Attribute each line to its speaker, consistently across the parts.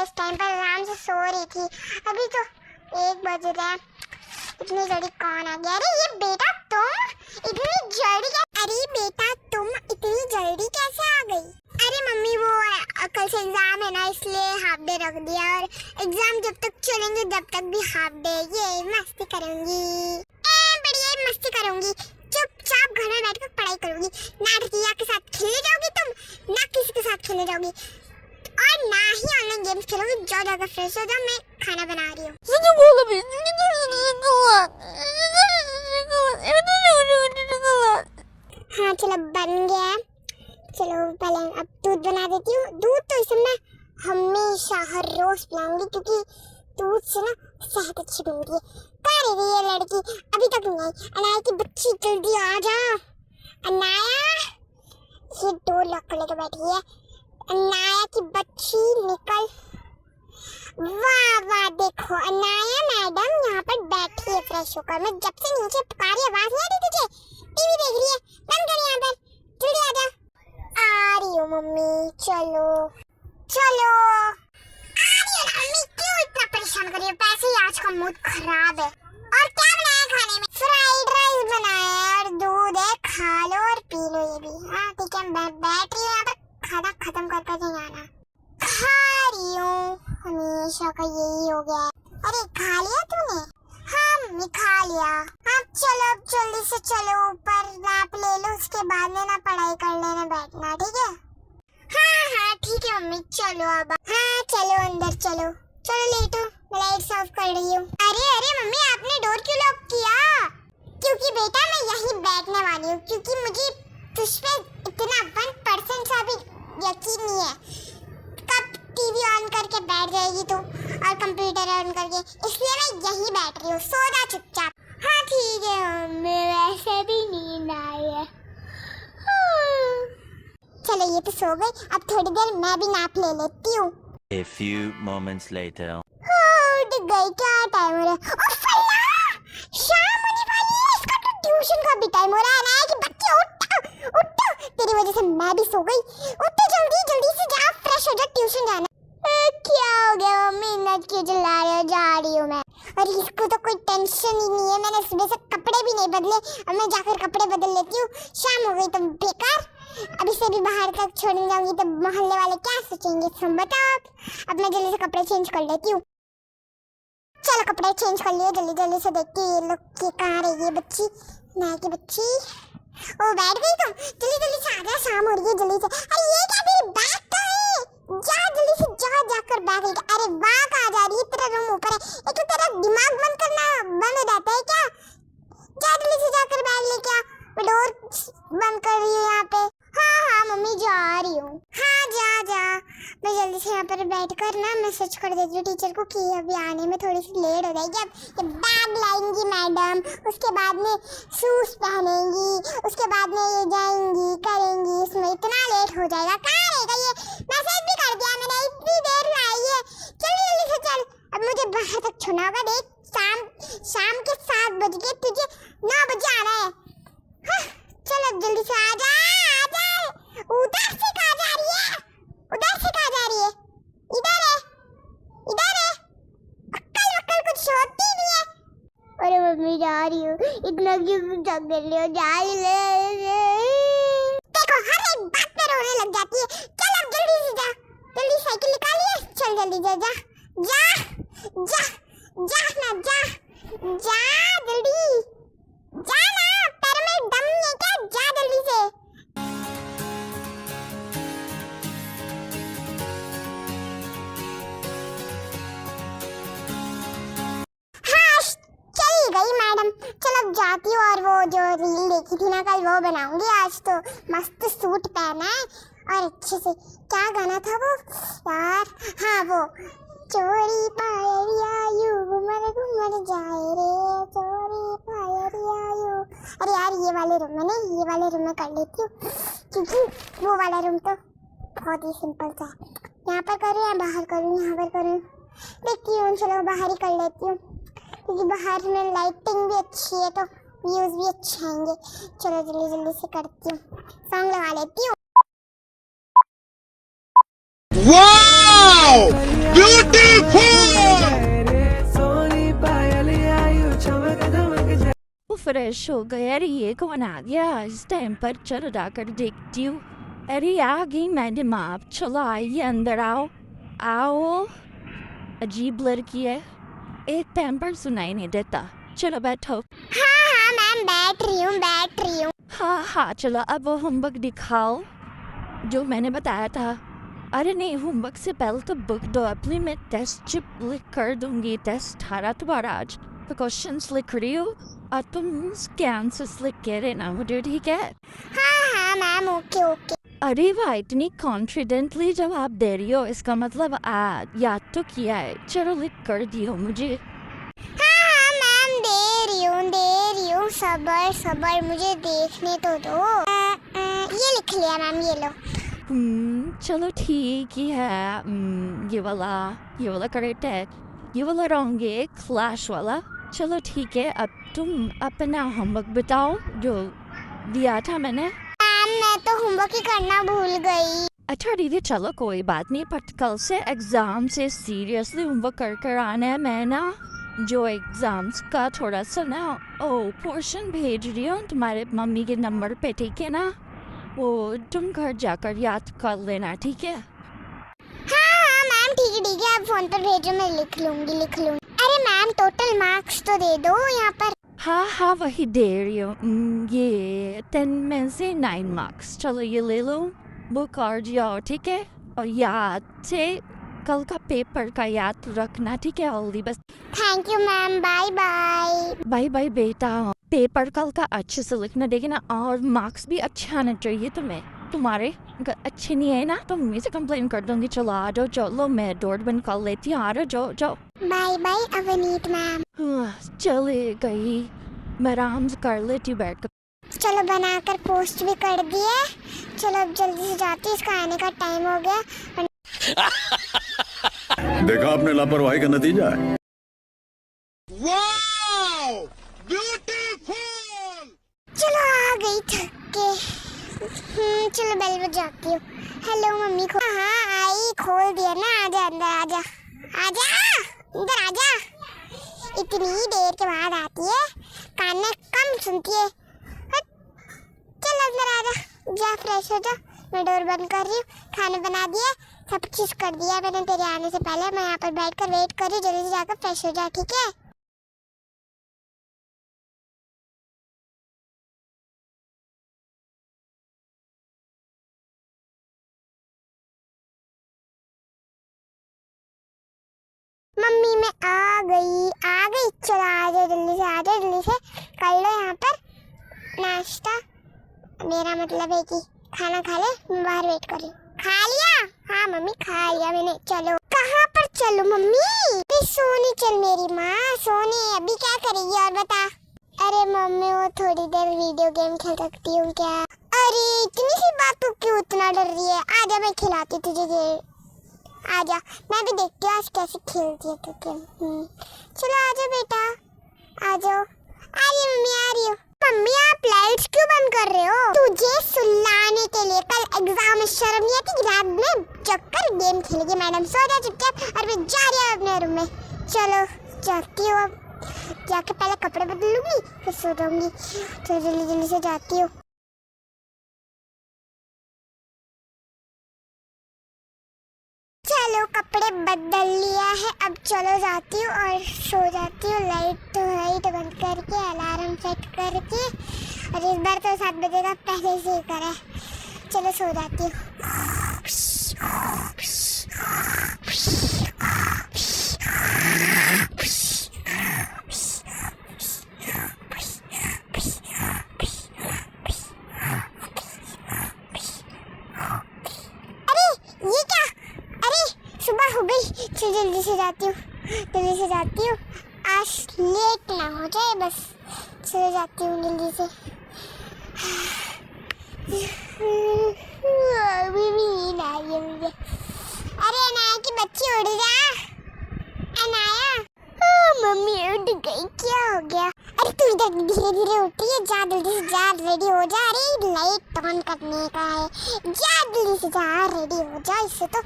Speaker 1: है, इस टाइम पर आराम से सो रही थी। अभी तो 1 बज रहा है। इतनी जल्दी कौन आ गया? अरे ये बेटा तुम इतनी जल्दी अरे बेटा तुम इतनी जल्दी कैसे आ गई? अरे मम्मी वो कल से एग्जाम है ना, इसलिए हाफ डे रख दिया, और एग्जाम जब तक चलेंगे जब तक भी हाफ डे। ये मस्ती करूंगी, बढ़िया मस्ती करूंगी, चुपचाप घर में बैठकर पढ़ाई करूंगी। ना रिया के साथ खेलने जाओगी तुम, ना किसी के साथ खेलने जाओगी, और ना ही ऑनलाइन गेम्स खेलोगी। जाओ जाकर फ्रेश हो जाओ, मैं खाना बना रही हूँ। हाँ चलो बन गया। चलो पहले अब दूध बना देती हूँ। दूध तो इसे मैं हमेशा हर रोज पिलाऊंगी, क्योंकि दूध से ना सेहत अच्छी बनती है। कहाँ रह गई ये लड़की? अभी तक नहीं आई। अनाया की बच्ची जल्दी आ जा। अनाया, ये डोर लॉक कर लेकर बैठी है। अनाया की बच्ची निकल। वाह वाह, देखो अनाया मैडम यहाँ पर बैठी है फ्रेश होकर। मैं जब से नीचे पुकारी, आवाज नहीं आ रही तुझे? टीवी देख रही है? बंद कर यहाँ पर, जल्दी आ जा। आ रही हो मम्मी, चलो चलो आ रही हो मम्मी। क्यों इतना परेशान कर रही हो? पैसे ही आज का मूड खराब है। और क्या बनाया खाने में? फ्राइड राइस बनाया है और दूध है, खा लो और पी लो ये भी। हाँ ठीक है, मैं बैठ रही हूँ यहाँ पर, खाना खत्म करके जाना। खा रही हूँ, हमेशा का यही हो गया है। अरे खा लिया तूने? हाँ मम्मी खा लिया। अब चलो, अब जल्दी से चलो ऊपर, नैप ले लो, उसके बाद में ना पढ़ाई कर लेना बैठना, ठीक है? हाँ हाँ ठीक है मम्मी, चलो अब। हाँ चलो अंदर चलो, चलो लेटो, मैं लाइट्स ऑफ कर रही हूँ। अरे अरे मम्मी, आपने डोर क्यों लॉक किया? क्योंकि बेटा मैं यहीं बैठने वाली हूँ, क्योंकि मुझे तुझ पे इतना 1% सा भी यकीन नहीं है। कब टीवी ऑन करके बैठ जाएगी तू और कंप्यूटर ऑन करके, इसलिए मैं यहीं बैठ रही हूँ। सो जा चुपचाप। हाँ ठीक है मम्मी, वैसे भी नींद आई है। चलो ये तो सो गई, अब थोड़ी देर मैं भी नैप ले लेती हूँ।
Speaker 2: A few moments later.
Speaker 1: उठ गई, क्या टाइम हो रहा है? ओ फल्ला, शाम होने वाली है, इसका तो ट्यूशन का भी टाइम हो रहा है। ना कि बच्चे उठो उठो, तेरी वजह से मैं भी सो गई। उठो जल्दी, जल्दी से जा, फ्रेश हो जा, ट्यूशन जाना। क्या हो गया मम्मी, इतना क्यों चिल्ला रहे हो? जा रही हूँ मैं। और इसको तो कोई टेंशन ही नहीं है, मैंने सुबह से कपड़े भी नहीं बदले। अब मैं जाकर कपड़े बदल लेती हूँ, शाम हो गई तो बेकार। अब इसे भी बाहर तक छोड़ने जाऊंगी तो मोहल्ले वाले क्या सोचेंगे, तुम बताओ। अब मैं जल्दी से कपड़े चेंज कर लेती हूँ। चलो कपड़े चेंज कर लिए, जल्दी जल्दी से देखती हूँ ये लोग कि कहाँ रही है बच्ची, नया की बच्ची। ओ बैठ गई तुम, जल्दी जल्दी से आ जा, शाम हो रही है, जल्दी से। अरे ये क्या, मेरी बैग तो है, जा जल्दी से जा, जाकर बैग लेके। अरे वाह, कहाँ जा रही है? तेरा रूम ऊपर है। एक तो तेरा दिमाग बंद करना बंद हो जाता है क्या? जा जल्दी से जाकर बैग लेके आ, मैं डोर बंद कर रही हूँ यहाँ पे। हाँ हाँ मम्मी जा रही हूँ। हाँ जा जा, मैं जल्दी से यहाँ पर बैठकर ना मैसेज कर देती हूँ टीचर को कि अभी आने में थोड़ी सी लेट हो जाएगी। अब ये बैग लाएंगी मैडम, उसके बाद में शूज पहनेंगी, उसके बाद में ये जाएंगी करेंगी, इसमें इतना लेट हो जाएगा। कहाँ रहेगा ये? मैसेज भी कर दिया मैंने, इतनी देर में आई है। चल जल्दी से चल, अब मुझे बाहर तक छोड़ना होगा। देख शाम के 7 बज गए, तुझे 9 बजे आना है। हाँ चल अब जल्दी से आ जा, आ जा। उधर से कहाँ जा रही है? उधर से कहाँ जा रही है? इधर है, इधर है। अक्कल वक्कल कुछ होती नहीं है। अरे मम्मी जा रही हूँ, इतना क्यों जग रही हो? जा रही है। देखो हर एक बात पे रोने लग जाती है। चल अब जल्दी से जा, जल्दी साइकिल निकालिए, चल जल्दी जा जा जा जा ना, जा जल्दी जा ना, पैर में दम नहीं क्या? जा जल्दी से। हाँ चली गई मैडम। चलो अब जाती हूँ, और वो जो रील देखी थी ना कल, वो बनाऊंगी। आज तो मस्त सूट पहना है और अच्छे से। क्या गाना था वो यार? हाँ वो चोरी पायरिया यू घुमर घुमर जाए रे, चोरी पायरिया यू। अरे यार ये वाले रूम में नहीं, ये वाले रूम में कर लेती हूँ, क्योंकि वो वाला रूम तो बहुत ही सिंपल सा है। यहाँ पर करूँ या बाहर करूँ? यहाँ पर करूँ, देखती हूँ। चलो बाहर ही कर लेती हूँ, क्योंकि बाहर में लाइटिंग भी अच्छी है तो व्यूज भी अच्छे आएंगे। चलो जल्दी जल्दी से करती हूँ, सॉन्ग लगा लेती हूँ।
Speaker 3: Wow! फ्रेश हो गए। अरे ये कौन आ गया इस टाइम पर? चलो जाकर देखती हूँ। अरे आ गई मैडम आप, चलो आइए अंदर आओ। आओ, अजीब लड़की है, एक पैम्पर सुनाई नहीं देता। चलो बैठो।
Speaker 1: हाँ हाँ मैम, बैठ रही हूँ।
Speaker 3: हाँ हाँ चलो, अब वो होमवर्क दिखाओ जो मैंने बताया था। अरे नहीं, होमवर्क से पहले तो बुक दो अपनी, मैं टेस्ट चिप लिख कर दूंगी। टेस्ट 18 तुम्हारा आज, तो क्वेश्चंस लिख रही हो और तुम स्कैन से लिख के देना मुझे, ठीक है?
Speaker 1: हाँ हाँ मैम, ओके ओके।
Speaker 3: अरे वाह, इतनी कॉन्फिडेंटली जवाब दे रही हो, इसका मतलब याद तो किया है। चलो लिख कर दियो मुझे।
Speaker 1: हाँ हाँ मैम, दे रही हूँ। सबर मुझे देखने तो दो। ये लिख लिया मैम, ये लो।
Speaker 3: चलो ठीक ही है। ये वाला करेक्ट है। ये वाला रॉन्ग है, क्लैश वाला। चलो ठीक है, अब तुम अपना होमवर्क बताओ जो दिया था मैंने।
Speaker 1: मैम मैं तो होमवर्क ही करना भूल गई।
Speaker 3: अच्छा दीदी, चलो कोई बात नहीं, पर कल से एग्ज़ाम से सीरियसली होमवर्क कर आना है। मैं ना जो एग्ज़ाम्स का थोड़ा सा ना पोर्शन भेज रही हूँ तुम्हारे मम्मी के नंबर पे, ठीक है ना? वो तुम घर जाकर याद कर लेना, ठीक है?
Speaker 1: हाँ मैम, ठीक है, आप फोन पर भेजो, मैं लिख लूंगी। अरे मैम, टोटल मार्क्स तो दे दो यहाँ पर।
Speaker 3: हाँ वही दे रही हूँ। ये 10 में से 9 मार्क्स। चलो ये ले लो, बुक और जाओ, ठीक है? और याद से कल का पेपर का याद रखना, ठीक है? ऑल बस।
Speaker 1: Thank you ma'am, bye bye.
Speaker 3: Bye bye बेटा। पेपर कल का अच्छे से लिखना, देखे ना? और मार्क्स भी अच्छे आने चाहिए तुम्हें। तुम्हारे अगर अच्छे नहीं है ना तो मम्मी से कंप्लेन कर दूंगी। चलो आ जाओ, चलो मैं डोर बंद कर लेती हूँ। आ जाओ जाओ।
Speaker 1: Bye bye Avneet ma'am.
Speaker 3: चले गई, मैं आराम से कर लेती हूँ बैठ कर।
Speaker 1: चलो बनाकर पोस्ट भी कर दिए। चलो अब जल्दी से जाती हूँ, इसका आने का टाइम हो गया।
Speaker 4: देखा आपने लापरवाही का नतीजा है।
Speaker 1: चलो आ गई थक के। चलो बेल बजाती हूँ। हेलो मम्मी को। हाँ आई, खोल दिया ना। आजा अंदर, आजा अंदर आजा। इतनी देर के बाद आती है, कान में कम सुनती है। चल अंदर आजा, जा फ्रेश हो जा। मैं डोर बंद कर रही हूँ। खाना बना दिया, सब चीज कर दिया मैंने तेरे आने से पहले। मैं यहाँ पर बैठकर वेट कर रही हूँ, जल्दी से जाकर फ्रेश हो जा, ठीक है? मम्मी मैं आ गई। चलो आजा जल्दी से कर लो यहाँ पर नाश्ता। मेरा मतलब है कि खाना खा ले, मैं बाहर वेट कर रही हूँ। खा लिया? हाँ मम्मी खा लिया मैंने। चलो कहाँ पर चलो मम्मी? सोने चल मेरी माँ, सोने। अभी क्या करेगी और बता? अरे मम्मी वो थोड़ी देर वीडियो गेम खेल सकती हूँ क्या? अरे इतनी सी बात तो क्यों इतना डर रही है? आजा मैं खिलाती तुझे गेम। आजा, मैं भी देखती हूँ आज कैसे खेलती है तो गेम। चलो आजा बेटा, आ जाओ। आ रही मम्मी, आ रही हो। मम्मी आप लाइट्स क्यों बंद कर रहे हो? तुझे सुलाने के लिए। कल एग्जाम में शर्म नहीं आती कि रात में चक्कर गेम खेलेगी? मैडम सो जा चुपचाप, और मैं जा रही हूँ अपने रूम में। चलो जाती हूँ, अब जाके पहले कपड़े बदल लूंगी फिर सो जाऊंगी। तो जल्दी से जाती हूँ। चलो कपड़े बदल लिया है, अब चलो जाती हूँ और सो जाती हूँ। लाइट बंद करके, अलार्म सेट करके। और इस बार तो 7 बजे का पहले से ही करा है। चलो सो जाती हूँ। सुबह हो गई। चल जल्दी से जाती हूँ, आज लेट ना हो जाए बस। चले जाती हूँ जल्दी से। अभी भी नींद आ रही है मुझे। अरे अनाया की बच्ची उठ जा। अनाया, मम्मी उठ गई, क्या हो गया? अरे तू इधर धीरे धीरे उठी है, जा जल्दी से जा, रेडी हो जा। अरे लाइट ऑन करने का है, जा जल्दी से जा, रेडी हो जा। इससे तो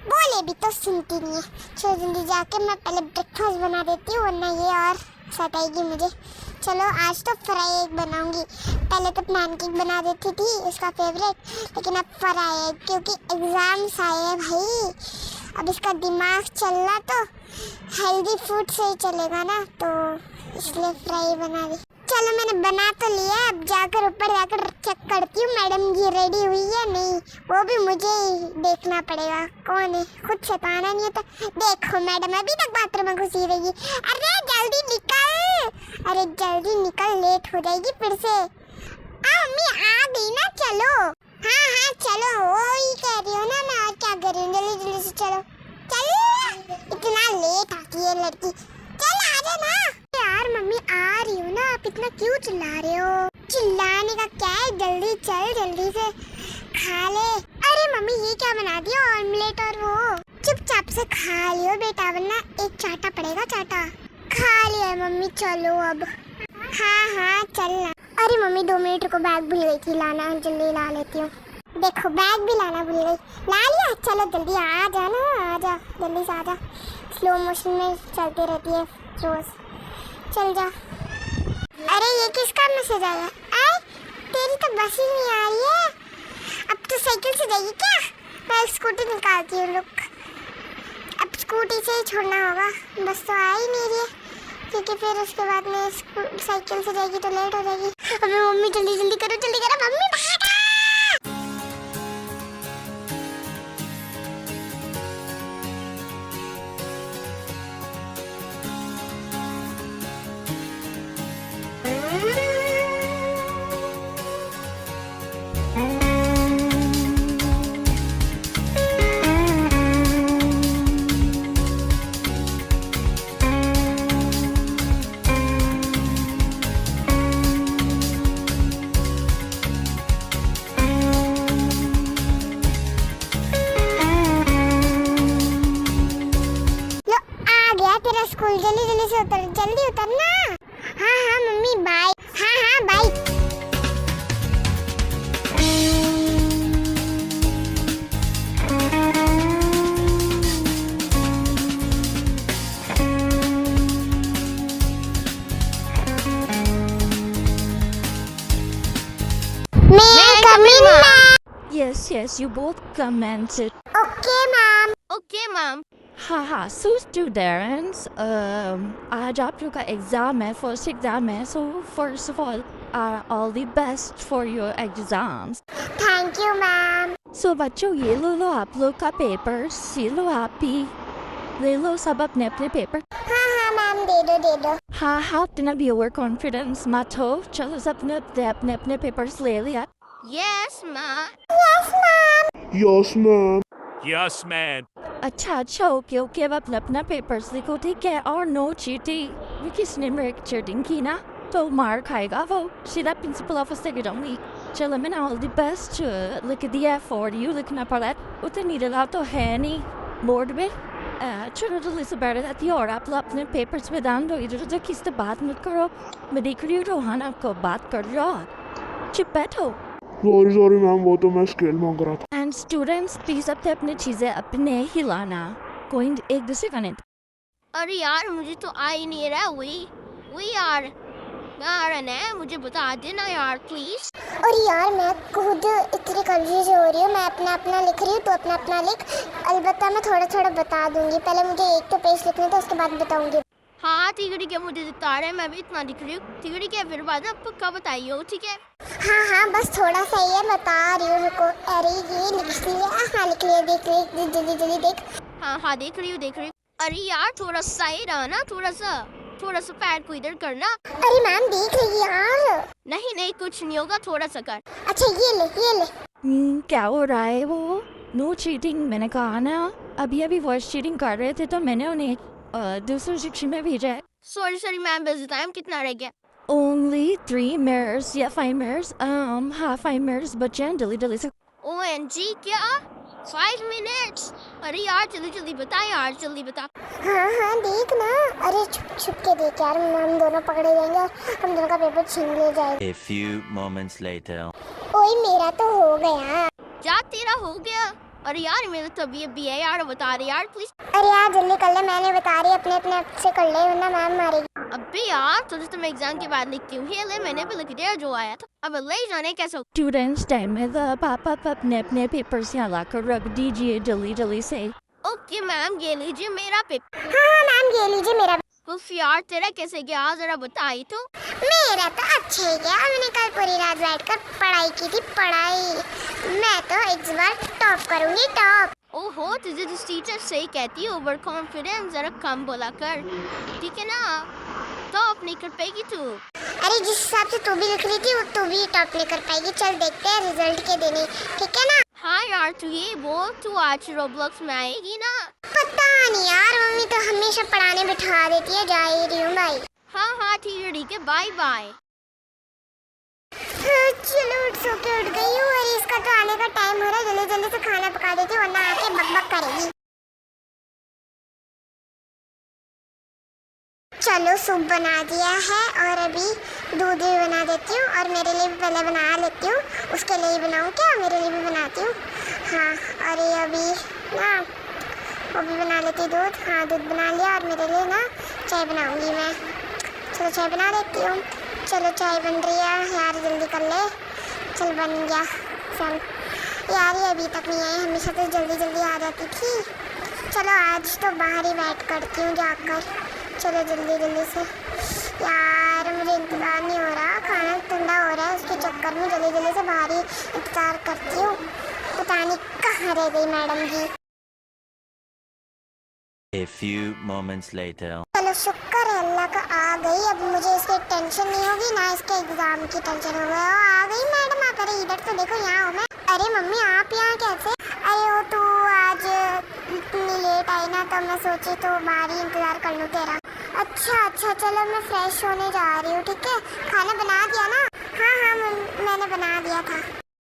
Speaker 1: बोले भी तो सुनती नहीं है। चलो जल्दी जाके मैं पहले ब्रेकफास्ट बना देती हूँ, वरना ये और सताएगी मुझे। चलो आज तो फ्राई एग बनाऊंगी। पहले तो पैनकेक बना देती थी उसका फेवरेट, लेकिन अब फ्राई एग, क्योंकि एग्जाम्स आए हैं भाई। अब इसका दिमाग चलना तो हेल्दी फूड से ही चलेगा ना, तो इसलिए फ्राई बना दी। चलो मैंने बना तो लिया, अब जाकर ऊपर जाकर चेक करती हूँ मैडम ये रेडी हुई है नहीं। वो भी मुझे ही देखना पड़ेगा कौन है, खुद से तो आना नहीं है। तो देखो मैडम अभी तक बाथरूम में घुसी रही। अरे जल्दी निकल, अरे जल्दी निकल, लेट हो जाएगी फिर से। मम्मी आ गई ना, चलो। हाँ हाँ चलो, वही कह रही हूँ ना मैं, और क्या कर रही हूँ, जल्दी जल्दी से चलो। चल, इतना लेट आती है लड़की, चल आ जा ना। यार मम्मी आ रही हूँ ना, आप इतना क्यों चिल्ला रहे हो? चिल्लाने का क्या है, जल्दी चल, जल्दी से खा ले। अरे मम्मी ये क्या बना दिया, ऑमलेट और वो? चुपचाप से खा लियो बेटा, वरना एक चाटा पड़ेगा, चाटा। खा लिया मम्मी, चलो अब। हाँ हाँ चलना। अरे मम्मी 2 मिनट रुको, बैग भूल गई थी लाना, जल्दी ला लेती हूँ। देखो बैग भी लाना भूल गई, ला लिया। चलो जल्दी आ जा ना, आ जा जल्दी से, आ जा। स्लो मोशन में चलती रहती है रोज, चल जा। अरे ये किसका मैसेज आया? आए तेरी तो बस ही नहीं आ रही है, अब तो साइकिल से जाएगी क्या? मैं स्कूटी निकालती हूँ, रुक। अब स्कूटी से ही छोड़ना होगा, बस तो आ ही नहीं रही है, क्योंकि फिर उसके बाद में साइकिल से जाएगी तो लेट हो जाएगी। अबे मम्मी जल्दी जल्दी करो, जल्दी करो मम्मी, भागा। तेरा स्कूल, जल्दी जल्दी से उतर, जल्दी उतरना। हाँ हाँ मम्मी बाय। हाँ हाँ बाय। मैं coming ma'am.
Speaker 3: Yes, you both commented.
Speaker 1: Okay ma'am.
Speaker 5: Okay ma'am.
Speaker 3: हाँ, so students, आज आप लोग का एग्ज़ाम है, फर्स्ट एग्ज़ाम है, so first of all the best for your exams.
Speaker 1: Thank you ma'am.
Speaker 3: So बच्चों ये लो आप लोग का पेपर, ये लो आप भी ले लो सब अपने अपने पेपर।
Speaker 1: हाँ हाँ मैम, दे दो दे दो।
Speaker 3: हाँ इतना भी ओवर कॉन्फिडेंस मत हो, चलो सब अपने अपने पेपर्स ले लिया।
Speaker 5: Yes ma'am.
Speaker 1: Yes ma'am.
Speaker 6: Yes, ma'am.
Speaker 7: Yes, man.
Speaker 3: अच्छा ओके अब अपना पेपर्स लिखो, ठीक है? और नो चीटिंग, किसने मेरे चीटिंग की ना तो मार खाएगा वो, सीधा प्रिंसिपल ऑफिस से गिराऊंगी। चलो मैंने ऑल द बेस्ट लिख दिया फॉर यू, लिखना पड़ा है, उतने नीडला तो है नहीं बोर्ड में। चलो जल्दी से बैठ जाती है और आप लोग अपने पेपर्स में ध्यान दो, इधर उधर किससे बात मत करो। मैं देख रही हूँ रोहाना को बात कर रहा, चुप बैठो।
Speaker 6: Sorry, ma'am. वो तो मैं स्केल मांग रहा था।
Speaker 3: एंड स्टूडेंट्स प्लीज अपने चीज़ें अपने ही लाना, कोई एक दूसरे का नहीं।
Speaker 5: अरे यार मुझे तो आ ही नहीं रहा, वही यार मुझे बता देना यार प्लीज।
Speaker 1: और यार मैं खुद इतनी कंफ्यूज हो रही हूँ, मैं अपना लिख रही हूँ, तो अपना लिख। अलबत्ता मैं थोड़ा बता दूंगी, पहले मुझे एक तो पेज लिखना था, उसके बाद बताऊंगी।
Speaker 5: हाँ ठीक है, मुझे बता रहे हैं, मैं भी इतना लिख रही हूँ। ठीक है फिर बाद में पक्का बताइए हो, ठीक है?
Speaker 1: हाँ बस थोड़ा सा ही है, बता रही हूँ, रुको। अरे ये लिख लिया, हाँ लिख लिया, देख जल्दी देख।
Speaker 5: हाँ देख रही हूँ। अरे यार थोड़ा सा ही रहा ना, थोड़ा सा पैर को इधर करना।
Speaker 1: अरे मैम देख रही यार।
Speaker 5: नहीं कुछ नहीं होगा, थोड़ा सा कर।
Speaker 1: अच्छा ये ले।
Speaker 3: क्या हो रहा है वो? नो चीटिंग मैंने कहा ना, अभी वॉइस चीटिंग कर रहे थे तो मैंने उन्हें दूसरे सेक्शन में भेजा है।
Speaker 5: सॉरी मैम, बस टाइम कितना रह गया?
Speaker 3: Only 3 mirrors या 5 mirrors, हाँ 5 mirrors बचे हैं, जल्दी से।
Speaker 5: OMG क्या 5 मिनट्स? अरे यार जल्दी बता यार, जल्दी बता।
Speaker 1: हाँ देख ना, अरे छुप के देख यार, हम दोनों पकड़े जाएंगे और हम दोनों का पेपर छीन ले जाएगा।
Speaker 2: A few moments later.
Speaker 1: ओए मेरा तो हो गया।
Speaker 5: जा तेरा हो गया, अरे यार मेरी तबीयत भी है यार, बता रहे यार प्लीज।
Speaker 1: अरे यार जल्दी कर ले, मैंने बता रही अपने अपने आप से कर ले वरना मैम मारेगी।
Speaker 5: अबे यार तुझे तो मैं एग्जाम के बाद लिखती हूँ, ले मैंने भी लिख दिया जो आया था, अब ले जाने कैसे।
Speaker 3: स्टूडेंट्स टाइम में अब आप अपने अपने पेपर्स यहाँ लाकर रख दीजिए जल्दी जल्दी से।
Speaker 5: ओके मैम ये लीजिए मेरा पेपर।
Speaker 1: हाँ मैम ये लीजिए मेरा।
Speaker 5: उफ यार तेरा कैसे गया जरा बताई तो।
Speaker 1: मेरा तो अच्छा ही गया, मैंने कल पूरी रात बैठकर पढ़ाई की थी, पढ़ाई। मैं तो इस बार टॉप करूंगी, टॉप।
Speaker 5: ओहो तुझे जिस टीचर सही कहती है ओवर कॉन्फिडेंस जरा कम बोला कर, ठीक है ना, टॉप नहीं कर पाएगी तू।
Speaker 1: अरे जिस हिसाब से तू भी लिख रही थी वो तू भी टॉप नहीं कर पाएगी। चल देखते हैं रिजल्ट के दिन ही, ठीक है ना।
Speaker 5: हाँ यार तू ये बोल तू आज रोब्लॉक्स में आएगी ना।
Speaker 1: पता नहीं यार, मम्मी तो हमेशा पढ़ाने बिठा देती है, जा ही रही हूँ भाई।
Speaker 5: हाँ ठीक है बाय बाय।
Speaker 1: चलो उठ सो के उठ गई हूँ और इसका तो आने का टाइम हो रहा है, जल्दी जल्दी से खाना पका देती हूँ वरना आके बकबक करेगी। चलो सूप बना दिया है और अभी दूध भी बना देती हूँ और मेरे लिए भी पहले बना लेती हूँ, उसके लिए ही बनाऊँ क्या, मेरे लिए भी बनाती हूँ। हाँ और ये अभी ना वो भी बना लेती दूध। हाँ दूध बना लिया और मेरे लिए ना चाय बनाऊँगी मैं। चलो चाय बना देती हूँ। चलो चाय बन रही है यार, जल्दी कर ले। चल बन गया। चल यार ये अभी तक नहीं आई, हमेशा तो जल्दी जल्दी आ जाती थी। चलो आज तो बाहर ही वेट करती हूँ जाकर। चलो जल्दी जल्दी से यार, मुझे इंतज़ार नहीं हो रहा, खाना ठंडा हो रहा है, उसके चक्कर में जल्दी जल्दी से बाहर ही इंतज़ार करती हूँ। पता नहीं कहाँ रह गई madam ji.
Speaker 2: A few moments later.
Speaker 1: चलो शुक्र है अल्लाह का आ गई, अब मुझे इसकी टेंशन नहीं होगी ना इसके एग्जाम की टेंशन होगी। आ गई मैडम आप। अरे इधर तो देखो, यहाँ हो मैं। अरे मम्मी आप यहाँ कैसे? अरे वो तू आज इतनी लेट आई ना तो मैं सोची तो बाहर ही इंतजार कर लूँ तेरा। अच्छा चलो मैं फ्रेश होने जा रही हूँ, ठीक है। खाना बना दिया ना? हाँ मैंने बना दिया था।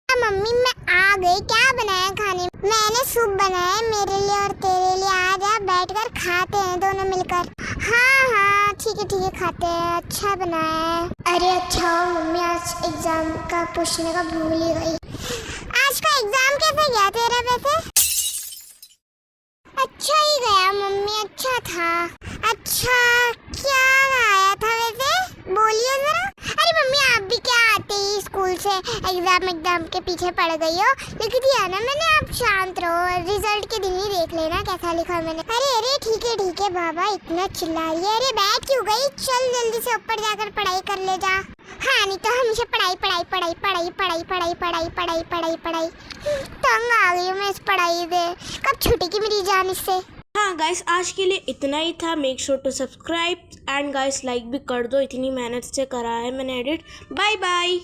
Speaker 1: मम्मी मैं आ गई, क्या बनाया खाने में? मैंने सूप बनाया मेरे लिए और तेरे लिए, आ जा बैठकर खाते हैं दोनों मिलकर। हाँ ठीक है खाते हैं, अच्छा बनाया है। अरे अच्छा मम्मी आज एग्जाम का पूछने का भूल ही गई। आज का एग्जाम कैसे गया तेरा वैसे? अच्छा ही गया मम्मी, अच्छा था। अच्छा क्या आया था वैसे, बोलिए जरा। अरे मम्मी आप भी क्या आते ही स्कूल से एग्जाम के पीछे पड़ गई हो। लिख दिया ना मैंने, आप शांत रहो, रिजल्ट के दिन ही देख लेना कैसा लिखा मैंने। अरे ठीक है बाबा, इतना चिल्ला रही है। अरे बैठ क्यों गई, चल जल्दी से ऊपर जाकर पढ़ाई कर ले जा। हाँ नहीं तो हमेशा पढ़ाई। तंग आ गई हूँ मैं इस पढ़ाई से, कब छूटेगी मेरी जान इससे।
Speaker 7: हाँ गाइस आज के लिए इतना ही था। Make sure to subscribe and guys like भी कर दो, इतनी मेहनत से करा है मैंने एडिट। Bye bye.